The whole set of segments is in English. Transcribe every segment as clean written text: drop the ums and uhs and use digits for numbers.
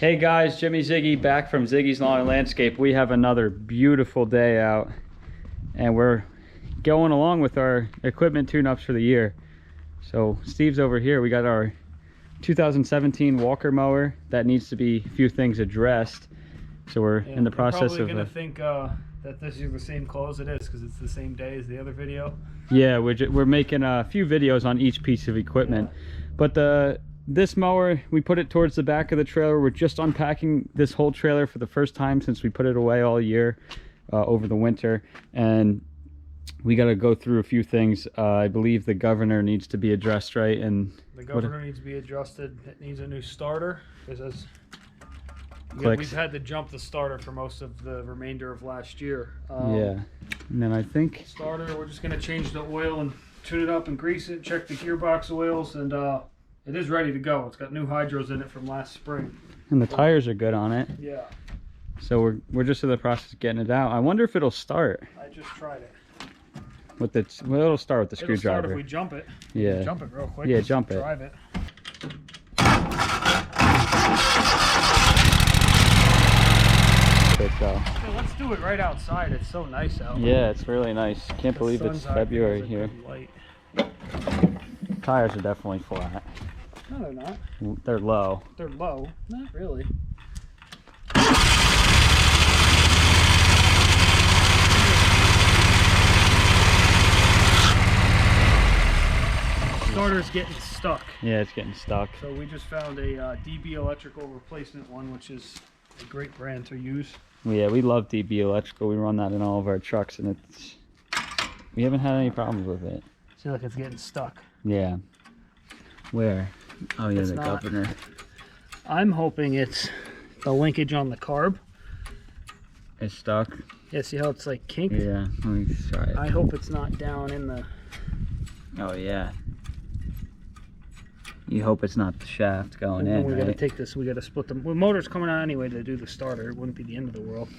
Hey guys, Jimmy Ziggy back from Ziggy's Lawn and Landscape. We have another beautiful day out and we're going along with our equipment tune-ups for the year. So Steve's over here. We got our 2017 Walker mower that needs to be a few things addressed. So we're in the process of... Probably gonna think that this is the same clothes it is because it's the same day as the other video. Yeah, we're making a few videos on each piece of equipment. Yeah. But this mower, we put it towards the back of the trailer. We're just unpacking this whole trailer for the first time since we put it away all year over the winter, and we got to go through a few things. I believe the governor needs to be addressed, right? And the governor needs to be adjusted. It needs a new starter because we've had to jump the starter for most of the remainder of last year. Yeah, and then I think starter, we're just going to change the oil and tune it up and grease it, check the gearbox oils, and it is ready to go. It's got new hydros in it from last spring. And the tires are good on it. Yeah. So we're just in the process of getting it out. I wonder if it'll start. I just tried it. With the it'll start with the screwdriver. It'll start if we jump it. Yeah. Jump it real quick. Yeah, jump it. Drive it. Yeah, let's do it right outside. It's so nice out. Yeah, it's really nice. Can't believe it's February here. Tires are definitely flat. No, they're not. They're low. They're low? Not really. Starter's getting stuck. Yeah, it's getting stuck. So we just found a DB Electrical replacement one, which is a great brand to use. Yeah, we love DB Electrical. We run that in all of our trucks, and we haven't had any problems with it. See, like it's getting stuck. Yeah. Where? Oh yeah, the governor. I'm hoping it's the linkage on the carb. It's stuck. Yeah, see how it's like kinked? Yeah, let me try it. I hope it's not down in the... Oh yeah. You hope it's not the shaft going in, we right? gotta take this, we gotta split them. Well, motor's coming out anyway to do the starter. It wouldn't be the end of the world.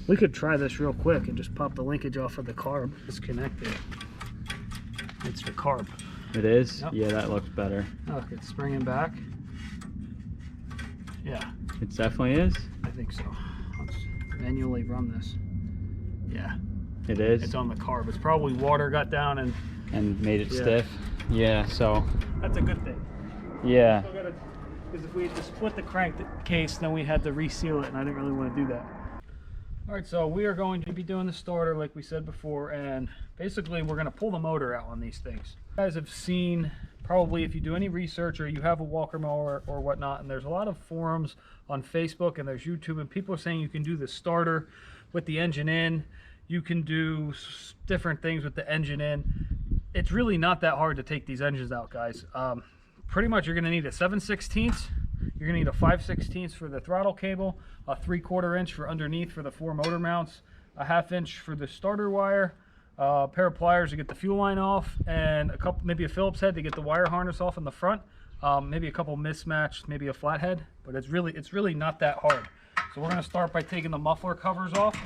We could try this real quick and just pop the linkage off of the carb. Disconnect it. It's the carb. It is? Yep. Yeah, that looks better. Look, it's springing back. Yeah. It definitely is? I think so. Let's manually run this. Yeah. It is? It's on the carb. It's probably water got down and made it stiff? Yeah, so... That's a good thing. Yeah. Because if we had to split the crank case, then we had to reseal it, and I didn't really want to do that. All right, so we are going to be doing the starter like we said before, and basically we're going to pull the motor out on these things. You guys have seen, probably if you do any research or you have a Walker mower or whatnot, and there's a lot of forums on Facebook and there's YouTube, and people are saying you can do the starter with the engine in. You can do different things with the engine in. It's really not that hard to take these engines out, guys. Pretty much you're going to need a 7/16. You're going to need a 5/16 for the throttle cable, a 3/4 inch for underneath for the 4 motor mounts, a 1/2 inch for the starter wire, a pair of pliers to get the fuel line off, and maybe a Phillips head to get the wire harness off in the front. Maybe a couple mismatched, maybe a flathead, but it's really not that hard. So we're going to start by taking the muffler covers off.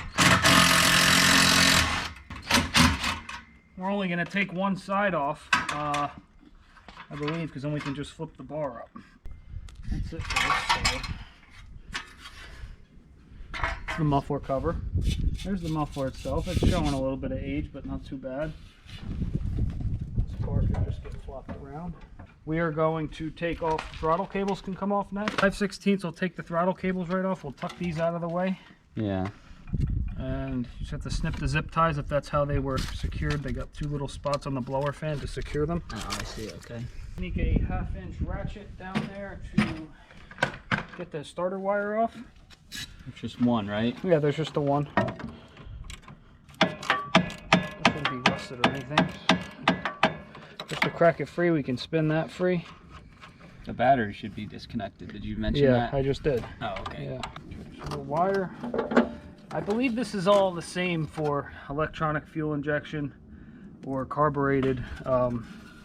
We're only going to take one side off, I believe, because then we can just flip the bar up. That's it for this side. The muffler cover. There's the muffler itself. It's showing a little bit of age, but not too bad. This bar can just get flopped around. We are going to take off, throttle cables can come off next. 5/16 will take the throttle cables right off. We'll tuck these out of the way. Yeah. And you just have to snip the zip ties if that's how they were secured. They got 2 little spots on the blower fan to secure them. Oh, I see, okay. Sneak a 1/2 inch ratchet down there to get the starter wire off. It's just one, right? Yeah, there's just the one. It shouldn't be rusted or anything. Just to crack it free, we can spin that free. The battery should be disconnected. Did you mention that? Yeah, I just did. Oh, okay. Yeah. So the wire. I believe this is all the same for electronic fuel injection or carbureted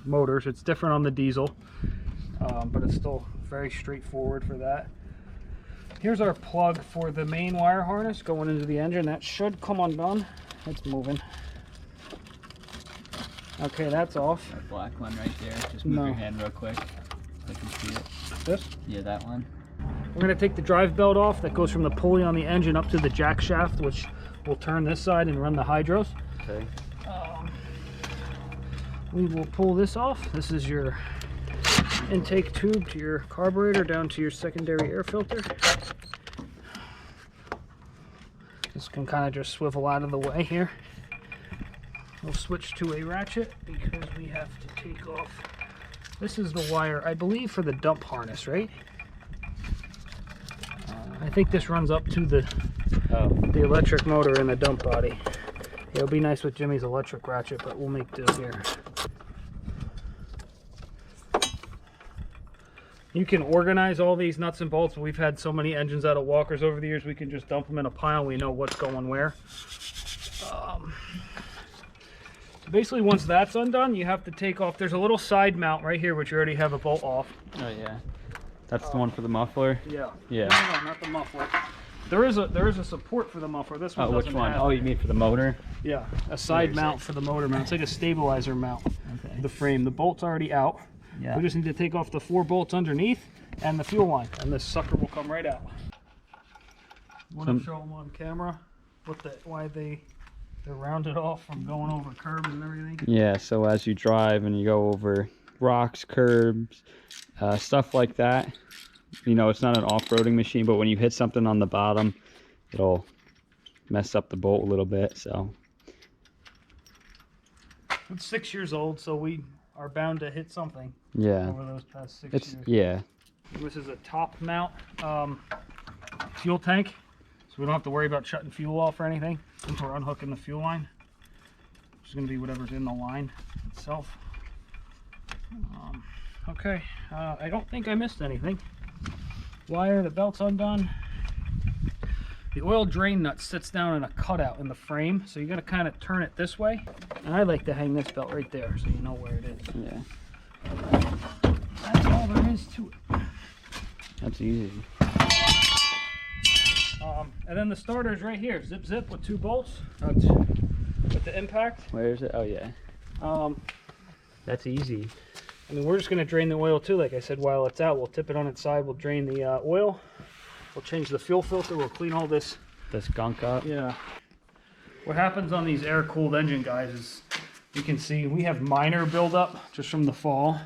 motors. It's different on the diesel, but it's still very straightforward for that. Here's our plug for the main wire harness going into the engine. That should come undone. It's moving. Okay, that's off. That black one right there. Just move your hand real quick. I can see it. This? Yeah, that one. We're going to take the drive belt off that goes from the pulley on the engine up to the jack shaft, which will turn this side and run the hydros. Okay. We will pull this off. This is your intake tube to your carburetor down to your secondary air filter. This can kind of just swivel out of the way here. We'll switch to a ratchet because we have to take off. This is the wire, I believe, for the dump harness, right? I think this runs up to the electric motor in the dump body. It'll be nice with Jimmy's electric ratchet, but we'll make do here. You can organize all these nuts and bolts. We've had so many engines out of Walkers over the years, we can just dump them in a pile. We know what's going where. So basically, once that's undone, you have to take off. There's a little side mount right here, which you already have a bolt off. Oh yeah, that's the one for the muffler. Yeah. Yeah. No, not the muffler. There is a support for the muffler. This one. Oh, which one? Oh, you mean for the motor? Yeah, a side mount for the motor mount. It's like a stabilizer mount. Okay. The frame. The bolt's already out. Yeah. We just need to take off the 4 bolts underneath and the fuel line, and this sucker will come right out. Want to show them on camera why they're rounded off from going over curbs and everything? Yeah, so as you drive and you go over rocks, curbs, stuff like that, you know, it's not an off-roading machine, but when you hit something on the bottom, it'll mess up the bolt a little bit, so. It's 6 years old, so we are bound to hit something. Yeah. Over those past 6 years. Yeah. This is a top mount fuel tank, so we don't have to worry about shutting fuel off or anything since we're unhooking the fuel line. It's going to be whatever's in the line itself. Okay, I don't think I missed anything. Wire, the belt's undone. The oil drain nut sits down in a cutout in the frame, so you got to kind of turn it this way. And I like to hang this belt right there so you know where it is. Yeah. That's all there is to it. That's easy. And then the starter's right here, zip zip with 2 bolts with the impact. Where is it? Oh yeah. That's easy. I mean, we're just going to drain the oil too, like I said, while it's out. We'll tip it on its side, we'll drain the oil, we'll change the fuel filter, we'll clean all this gunk up. Yeah. What happens on these air-cooled engine, guys, is you can see we have minor buildup just from the fall.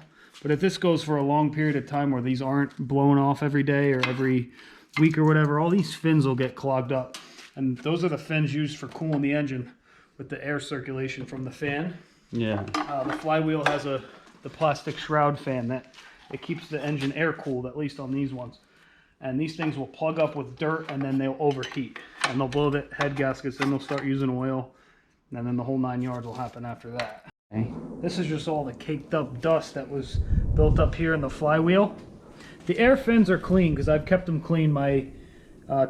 But if this goes for a long period of time where these aren't blown off every day or every week or whatever, all these fins will get clogged up. And those are the fins used for cooling the engine with the air circulation from the fan. Yeah. The flywheel has the plastic shroud fan that it keeps the engine air cooled, at least on these ones. And these things will plug up with dirt and then they'll overheat. And they'll blow the head gaskets, then they'll start using oil. And then the whole 9 yards will happen after that. Okay. This is just all the caked up dust that was built up here in the flywheel. The air fins are clean because I've kept them clean my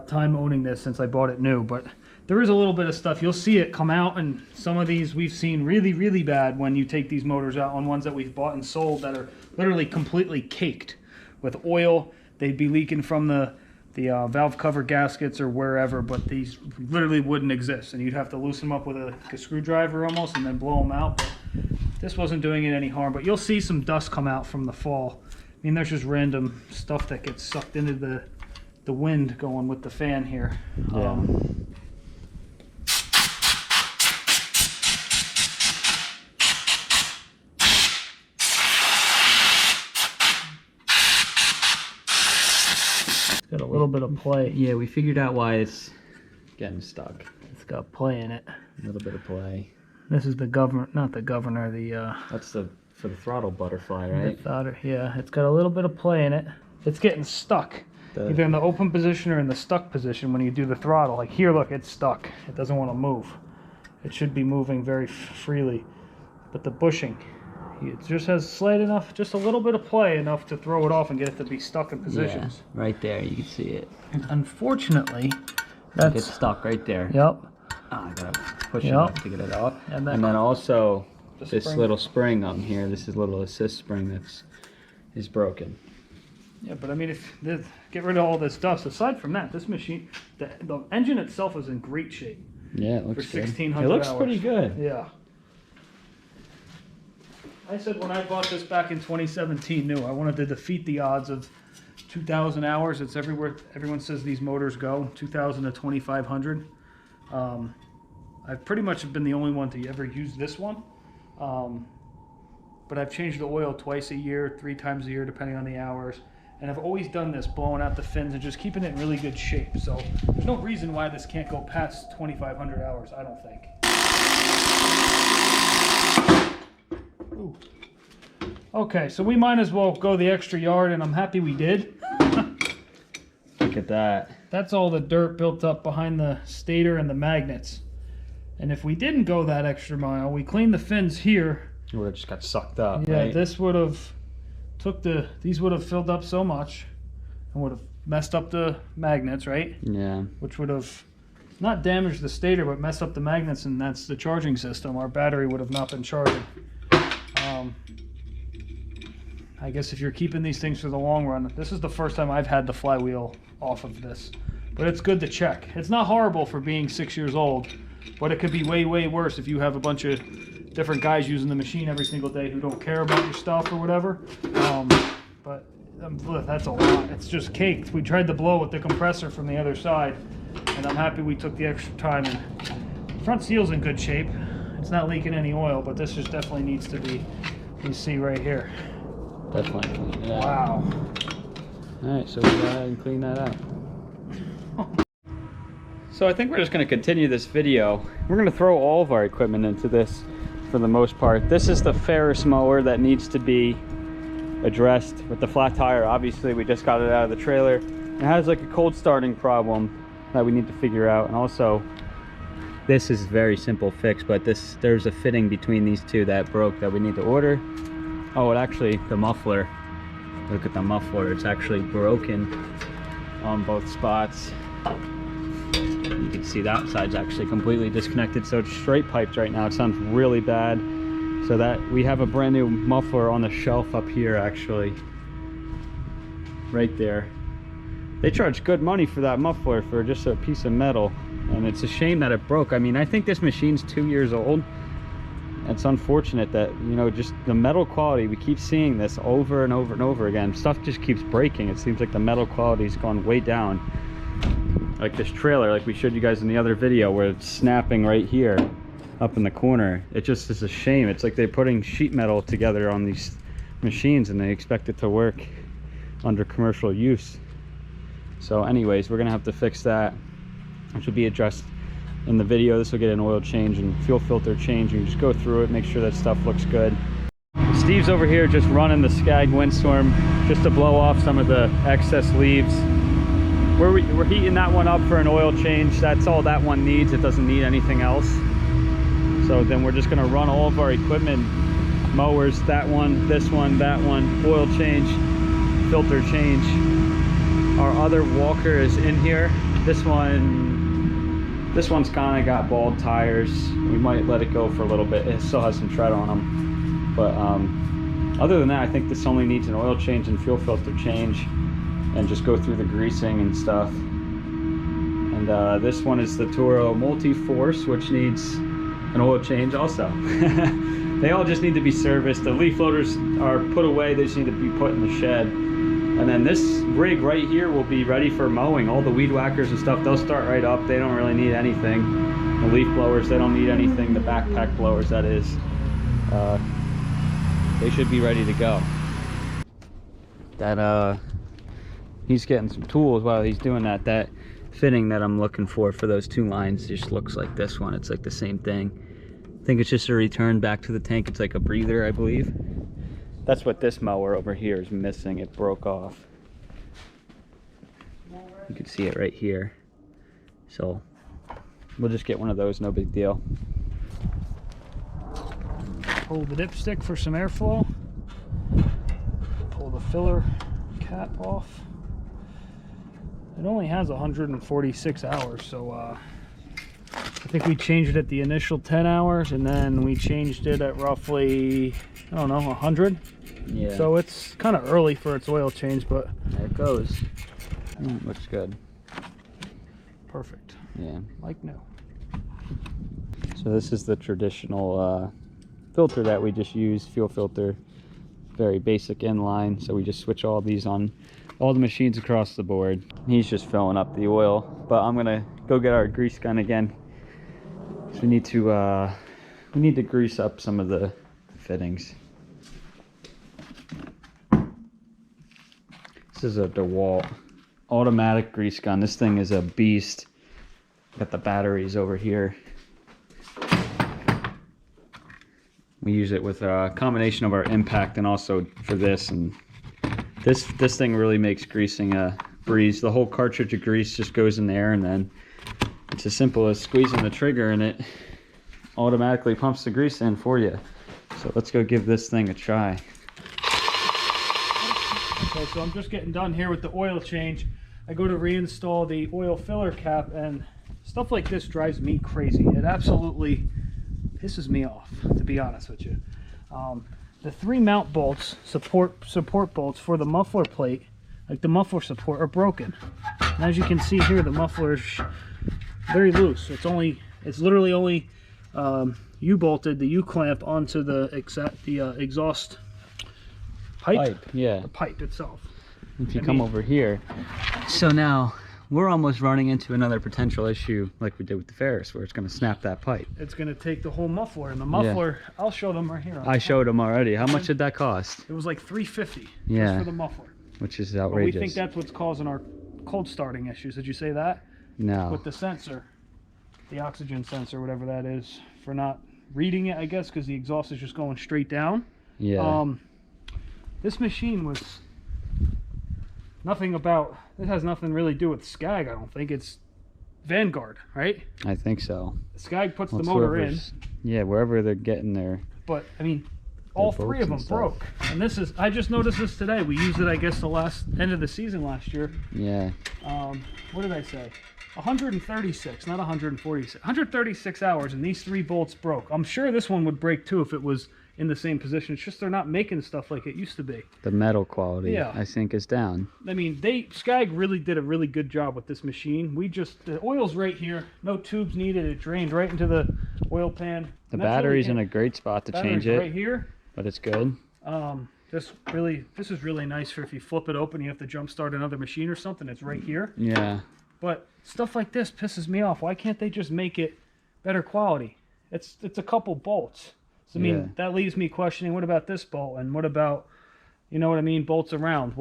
time owning this since I bought it new. But there is a little bit of stuff. You'll see it come out, and some of these we've seen really, really bad when you take these motors out on ones that we've bought and sold that are literally completely caked with oil. They'd be leaking from the valve cover gaskets or wherever, but these literally wouldn't exist. And you'd have to loosen them up with a screwdriver almost and then blow them out. But this wasn't doing it any harm, but you'll see some dust come out from the fall. I mean, there's just random stuff that gets sucked into the wind going with the fan here. Yeah. Got a little bit of play. Yeah, we figured out why it's getting stuck. It's got play in it. A little bit of play. This is the governor, not the governor, the That's for the throttle butterfly, right? yeah, it's got a little bit of play in it. It's getting stuck. Either in the open position or in the stuck position when you do the throttle. Like here, look, it's stuck. It doesn't want to move. It should be moving very freely. But the bushing, it just has slight enough, just a little bit of play enough to throw it off and get it to be stuck in positions. Yeah, right there, you can see it. And unfortunately, It gets stuck right there. Yep. Oh, I gotta push it up to get it off. And then also, this spring. little spring on here, this is a little assist spring is broken. Yeah, but I mean, get rid of all this dust. Aside from that, this machine, the engine itself is in great shape. Yeah, it looks For good. 1,600 It looks hours. pretty good. Yeah. I said when I bought this back in 2017, I wanted to defeat the odds of 2,000 hours. It's everywhere. Everyone says these motors go 2,000 to 2,500. I've pretty much been the only one to ever use this one. But I've changed the oil twice a year, 3 times a year, depending on the hours. And I've always done this, blowing out the fins and just keeping it in really good shape. So there's no reason why this can't go past 2,500 hours, I don't think. Ooh. Okay, so we might as well go the extra yard, and I'm happy we did. Look at that. That's all the dirt built up behind the stator and the magnets. And if we didn't go that extra mile, we cleaned the fins here. It would have just got sucked up. Yeah, right? this would have these would have filled up so much and would have messed up the magnets, right? Yeah. Which would have not damaged the stator, but messed up the magnets, and that's the charging system. Our battery would have not been charging. I guess if you're keeping these things for the long run, this is the first time I've had the flywheel off of this. But it's good to check. It's not horrible for being 6 years old, but it could be way, way worse if you have a bunch of different guys using the machine every single day who don't care about your stuff or whatever. But that's a lot. It's just caked. We tried to blow with the compressor from the other side, and I'm happy we took the extra time. And front seal's in good shape. It's not leaking any oil, but this just definitely needs to be, you see right here. Definitely. Yeah. Wow. Alright, so we'll go ahead and clean that out. So I think we're just going to continue this video. We're going to throw all of our equipment into this for the most part. This is the Ferris mower that needs to be addressed with the flat tire. Obviously, we just got it out of the trailer. It has like a cold starting problem that we need to figure out. And also, this is a very simple fix, but there's a fitting between these two that broke that we need to order. Oh, and actually, the muffler. Look at the muffler. It's actually broken on both spots. You can see that side's actually completely disconnected, so it's straight piped right now. It sounds really bad. So that we have a brand new muffler on the shelf up here, actually. Right there. They charge good money for that muffler for just a piece of metal. And it's a shame that it broke. I mean, I think this machine's 2 years old. It's unfortunate that, you know, just the metal quality, we keep seeing this over and over and over again. Stuff just keeps breaking. It seems like the metal quality's gone way down. Like this trailer, like we showed you guys in the other video, where it's snapping right here up in the corner. It just is a shame. It's like they're putting sheet metal together on these machines and they expect it to work under commercial use. So anyways, we're gonna have to fix that, which will be addressed in the video. This will get an oil change and fuel filter change. You just go through it, make sure that stuff looks good. Steve's over here just running the Skag windstorm just to blow off some of the excess leaves. We're heating that one up for an oil change. That's all that one needs. It doesn't need anything else. So then we're just gonna run all of our equipment, mowers, that one, that one, oil change, filter change. Our other walker is in here. This one's kind of got bald tires. We might let it go for a little bit. It still has some tread on them. But other than that, I think this only needs an oil change and fuel filter change, and just go through the greasing and stuff. And this one is the Toro Multi-Force, which needs an oil change also. They all just need to be serviced. The leaf loaders are put away. They just need to be put in the shed. And then this rig right here will be ready for mowing. All the weed whackers and stuff, they'll start right up. They don't really need anything. The leaf blowers, they don't need anything. The backpack blowers, that is. They should be ready to go. That, he's getting some tools while he's doing that. That fitting that I'm looking for those two lines just looks like this one. It's like the same thing. I think it's just a return back to the tank. It's like a breather, I believe. That's what this mower over here is missing. It broke off. You can see it right here. So we'll just get one of those, no big deal. Pull the dipstick for some airflow. Pull the filler cap off. It only has 146 hours, so I think we changed it at the initial 10 hours, and then we changed it at roughly, I don't know, 100. Yeah. So it's kind of early for its oil change, but there it goes. Looks good. Perfect. Yeah. Like new. So this is the traditional filter that we just use, fuel filter. very basic inline, so we just switch all these on all the machines across the board. He's just filling up the oil, but I'm gonna go get our grease gun again. So we need to grease up some of the fittings. This is a DeWalt automatic grease gun. This thing is a beast. Got the batteries over here. We use it with a combination of our impact and also for this, and this thing really makes greasing a breeze. The whole cartridge of grease just goes in there, and then it's as simple as squeezing the trigger and it automatically pumps the grease in for you. So let's go give this thing a try. Okay, so I'm just getting done here with the oil change. I go to reinstall the oil filler cap, and stuff like this drives me crazy. It absolutely pisses me off, to be honest with you. The 3 mount bolts, support bolts for the muffler plate, like the muffler support, are broken. And as you can see here, the muffler is very loose. It's literally only U-bolted the U-clamp onto the exhaust pipe. Yeah. The pipe itself. If you come over here, so now we're almost running into another potential issue like we did with the Ferris, where it's going to snap that pipe. It's going to take the whole muffler, and the muffler, yeah. I'll show them right here. I showed them already. How much did that cost? It was like $350 yeah, just for the muffler. Which is outrageous. But we think that's what's causing our cold starting issues. Did you say that? No. With the sensor, the oxygen sensor, whatever that is, for not reading it, I guess, because the exhaust is just going straight down. Yeah. This machine was nothing about, it has nothing really to do with Skag, I don't think. It's Vanguard, right? I think so. Skag puts the motor in. Yeah, wherever they're getting their... But, I mean, all 3 of them broke. And this is, I just noticed this today. We used it, I guess, the end of the season last year. Yeah. What did I say? 136, not 146. 136 hours, and these 3 bolts broke. I'm sure this one would break too if it was in the same position. It's just they're not making stuff like it used to be. The metal quality, yeah, I think, is down. I mean, Skag really did a really good job with this machine. The oil's right here, no tubes needed. It drained right into the oil pan. The battery's in a great spot to change it. Right here, but it's good. This is really nice for if you flip it open, you have to jump start another machine or something. It's right here. Yeah. But stuff like this pisses me off. Why can't they just make it better quality? It's a couple bolts. So, I mean, yeah, that leaves me questioning, what about this bolt? And what about, you know what I mean, bolts around?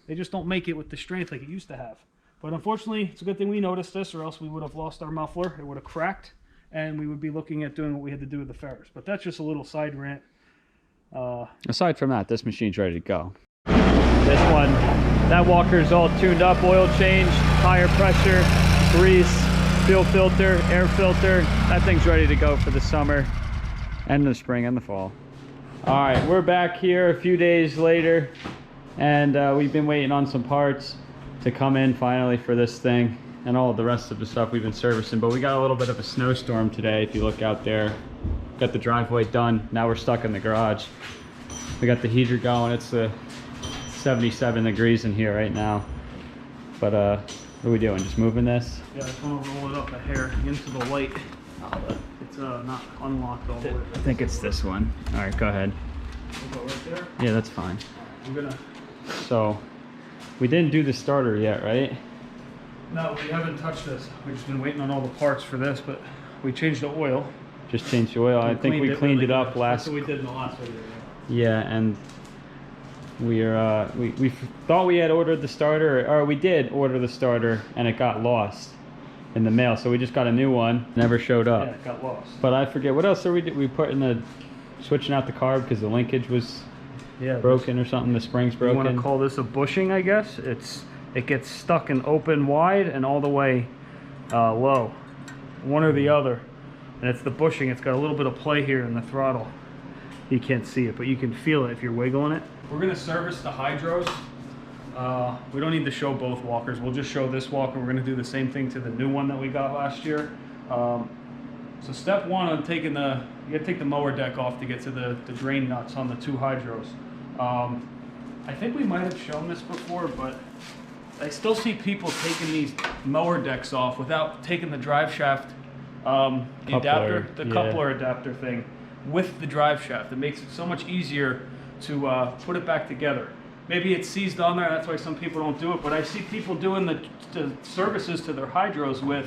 They just don't make it with the strength like it used to have. But unfortunately, it's a good thing we noticed this, or else we would have lost our muffler. It would have cracked, and we would be looking at doing what we had to do with the Ferris. But that's just a little side rant. Aside from that, this machine's ready to go. This one, that walker's all tuned up, oil change, higher pressure, grease, fuel filter, air filter. That thing's ready to go for the summer and the spring and the fall. All right, we're back here a few days later, and we've been waiting on some parts to come in finally for this thing and all the rest of the stuff we've been servicing. But we got a little bit of a snowstorm today. If you look out there, got the driveway done. Now we're stuck in the garage. We got the heater going. It's 77 degrees in here right now. But what are we doing? Just moving this? Yeah, I just want to roll it up a hair into the light. It's not unlocked all the way. I think it's this one. All right, go ahead. We'll go right there. Yeah, that's fine. I'm gonna. So, we didn't do the starter yet, right? No, we haven't touched this. We've just been waiting on all the parts for this, but we changed the oil. Just changed the oil. I think we cleaned it up last. That's what we did in the last video. Yeah, and we thought we had ordered the starter, or we did order the starter, and it got lost in the mail, so we just got a new one. Never showed up. Yeah, it got lost. But I forget, what else are we put in the, switching out the carb because the linkage was broken or something, the spring's broken. You want to call this a bushing, I guess? It gets stuck in open wide and all the way low, one or the other. And it's the bushing. It's got a little bit of play here in the throttle. You can't see it, but you can feel it if you're wiggling it. We're gonna service the hydros. We don't need to show both walkers. We'll just show this walker. We're gonna do the same thing to the new one that we got last year. So step one on taking you gotta take the mower deck off to get to the drain nuts on the 2 hydros. I think we might have shown this before, but I still see people taking these mower decks off without taking the drive shaft, the coupler adapter thing with the drive shaft. It makes it so much easier to put it back together. Maybe it's seized on there, that's why some people don't do it, but I see people doing the services to their hydros with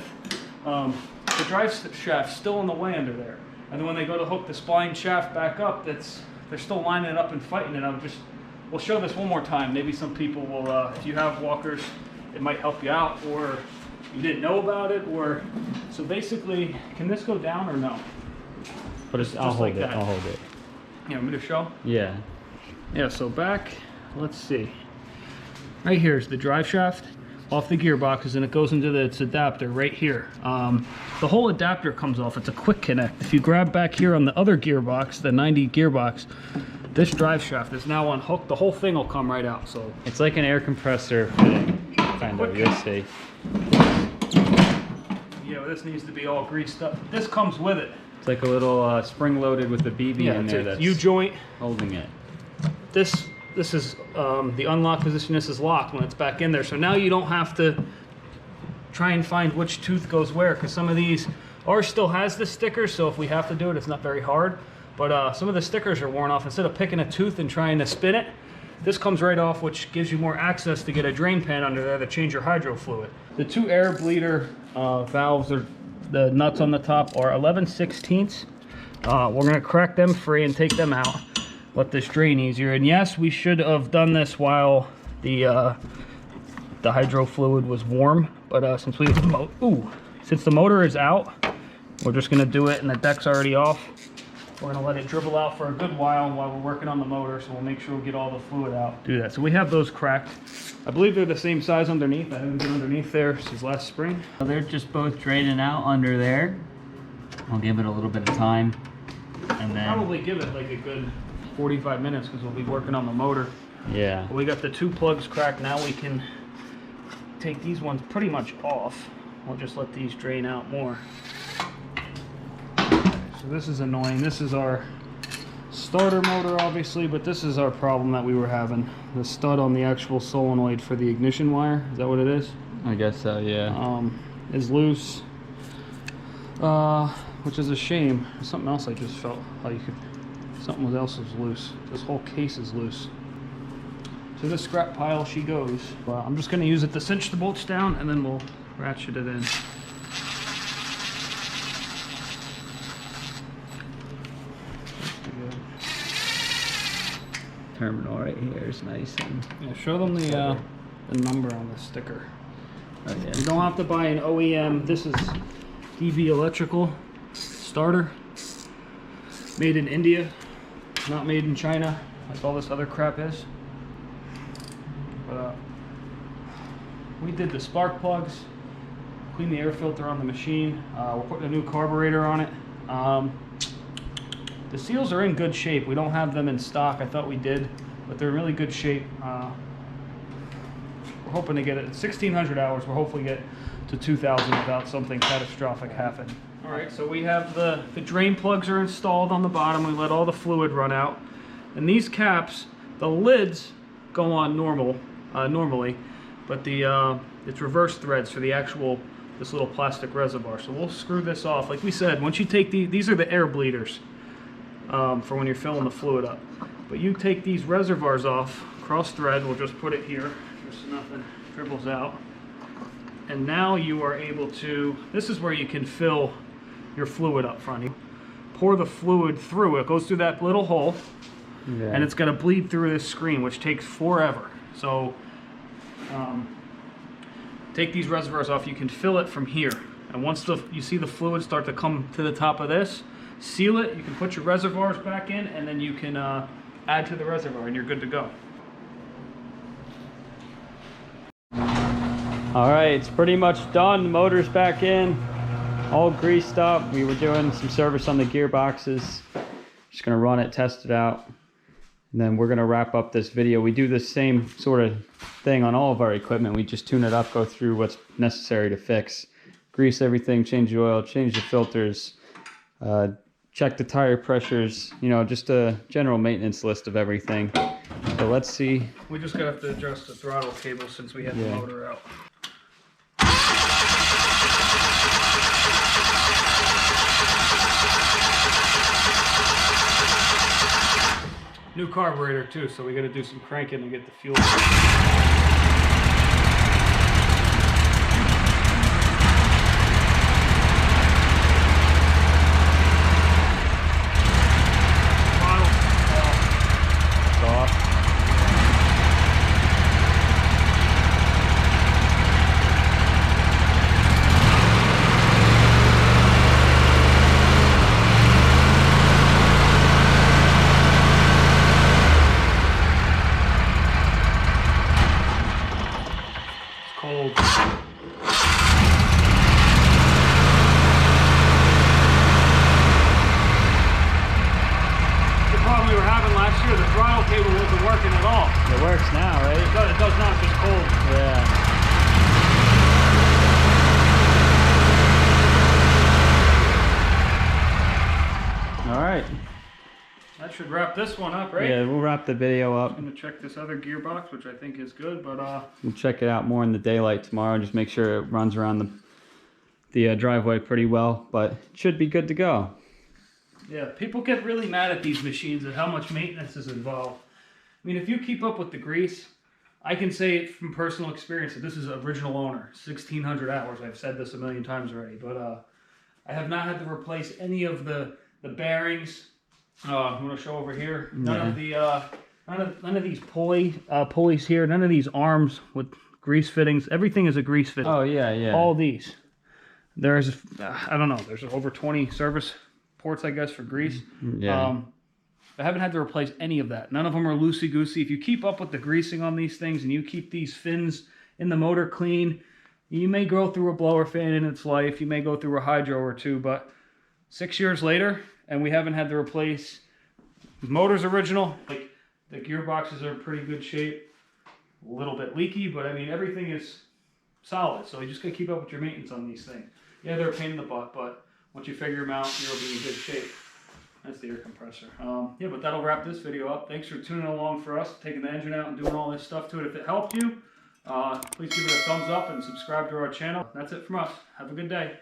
the drive shaft still in the way under there. And then when they go to hook the spline shaft back up, they're still lining it up and fighting it. We'll show this one more time. Maybe some people will, if you have walkers, it might help you out, or you didn't know about it, or, so basically, can this go down or no? But I'll hold it, I'll hold it. You want me to show? Yeah. Yeah, so back, let's see. Right here is the drive shaft off the gearboxes, and it goes into its adapter right here. The whole adapter comes off. It's a quick connect. If you grab back here on the other gearbox, the 90 gearbox, this drive shaft is now unhooked. The whole thing will come right out. So it's like an air compressor fitting, kind of. You'll see. Yeah, this needs to be all greased up. This comes with it. It's like a little spring loaded with a BB in there that's U-joint holding it. This is the unlock position. This is locked when it's back in there. So now you don't have to try and find which tooth goes where, because some of these, ours still has the sticker, so if we have to do it, it's not very hard. But some of the stickers are worn off. Instead of picking a tooth and trying to spin it, this comes right off, which gives you more access to get a drain pan under there to change your hydro fluid. The two air bleeder valves, are the nuts on the top are 11/16. We're gonna crack them free and take them out. Let this drain easier. And yes, we should have done this while the hydro fluid was warm, but since the motor is out, we're just gonna do it, and the deck's already off. We're gonna let it dribble out for a good while we're working on the motor, so we'll make sure we get all the fluid out. Do that. So we have those cracked. I believe they're the same size underneath. I haven't been underneath there since last spring. They're just both draining out under there. I'll give it a little bit of time, and then probably give it like a good 45 minutes because we'll be working on the motor. Yeah. We got the two plugs cracked. Now we can take these ones pretty much off. We'll just let these drain out more. So this is annoying. This is our starter motor, obviously, but this is our problem that we were having. The stud on the actual solenoid for the ignition wire, is that what it is? I guess so, yeah. Is loose, which is a shame. Something else I just felt like something else was loose. This whole case is loose. So this scrap pile she goes. I'm just going to use it to cinch the bolts down, and then we'll ratchet it in. Terminal right here is nice and yeah, show them the number on the sticker. oh, yeah. You don't have to buy an OEM. This is DB Electrical starter, made in India, not made in China like all this other crap is. But we did the spark plugs, cleaned the air filter on the machine. We're putting a new carburetor on it. The seals are in good shape. We don't have them in stock. I thought we did, but they're in really good shape. We're hoping to get it at 1,600 hours. We'll hopefully get to 2,000 without something catastrophic happen. All right, so we have the drain plugs are installed on the bottom. We let all the fluid run out. And these caps, the lids go on normally, but it's reverse threads for the actual, this little plastic reservoir. So we'll screw this off. Like we said, once you take these are the air bleeders. For when you're filling the fluid up. But you take these reservoirs off, cross thread, we'll just put it here just so nothing dribbles out. And now you are able to, this is where you can fill your fluid up front. You pour the fluid through, it goes through that little hole, yeah, and it's going to bleed through this screen, which takes forever. So take these reservoirs off, you can fill it from here. And once you see the fluid start to come to the top of this, seal it, you can put your reservoirs back in, and then you can add to the reservoir and you're good to go. All right, it's pretty much done. The motor's back in, all greased up. We were doing some service on the gearboxes. Just gonna run it, test it out, and then we're gonna wrap up this video. We do the same sort of thing on all of our equipment. We just tune it up, go through what's necessary to fix, grease everything, change the oil, change the filters, check the tire pressures, you know, just a general maintenance list of everything. So let's see. We just gotta have to adjust the throttle cable since we had the motor out. New carburetor too, so we got to do some cranking to get the fuel. Cold. The problem we were having last year, the throttle cable wasn't working at all. It works now, right? It does now, it's just cold. Yeah. All right. That should wrap this one up, right? Yeah, we'll wrap the video up. I'm gonna check this other gearbox, which I think is good, but We'll check it out more in the daylight tomorrow and just make sure it runs around the driveway pretty well, but it should be good to go. yeah, people get really mad at these machines and how much maintenance is involved. I mean, if you keep up with the grease, I can say it from personal experience that this is original owner, 1,600 hours. I've said this a million times already, but I have not had to replace any of the bearings. I'm going to show over here. None of the none of these pulleys here. None of these arms with grease fittings. Everything is a grease fitting. Oh yeah, yeah. All these. There's I don't know. There's over 20 service ports, I guess, for grease. Yeah. I haven't had to replace any of that. None of them are loosey goosey. If you keep up with the greasing on these things and you keep these fins in the motor clean, you may go through a blower fan in its life. You may go through a hydro or two, but 6 years later, and we haven't had to replace. The motor's original, like the gearboxes are in pretty good shape. A little bit leaky, but I mean everything is solid. So you just gotta keep up with your maintenance on these things. Yeah, they're a pain in the butt, but once you figure them out, you'll be in good shape. That's the air compressor. Yeah, but that'll wrap this video up. Thanks for tuning along for us, taking the engine out and doing all this stuff to it. If it helped you, please give it a thumbs up and subscribe to our channel. That's it from us. Have a good day.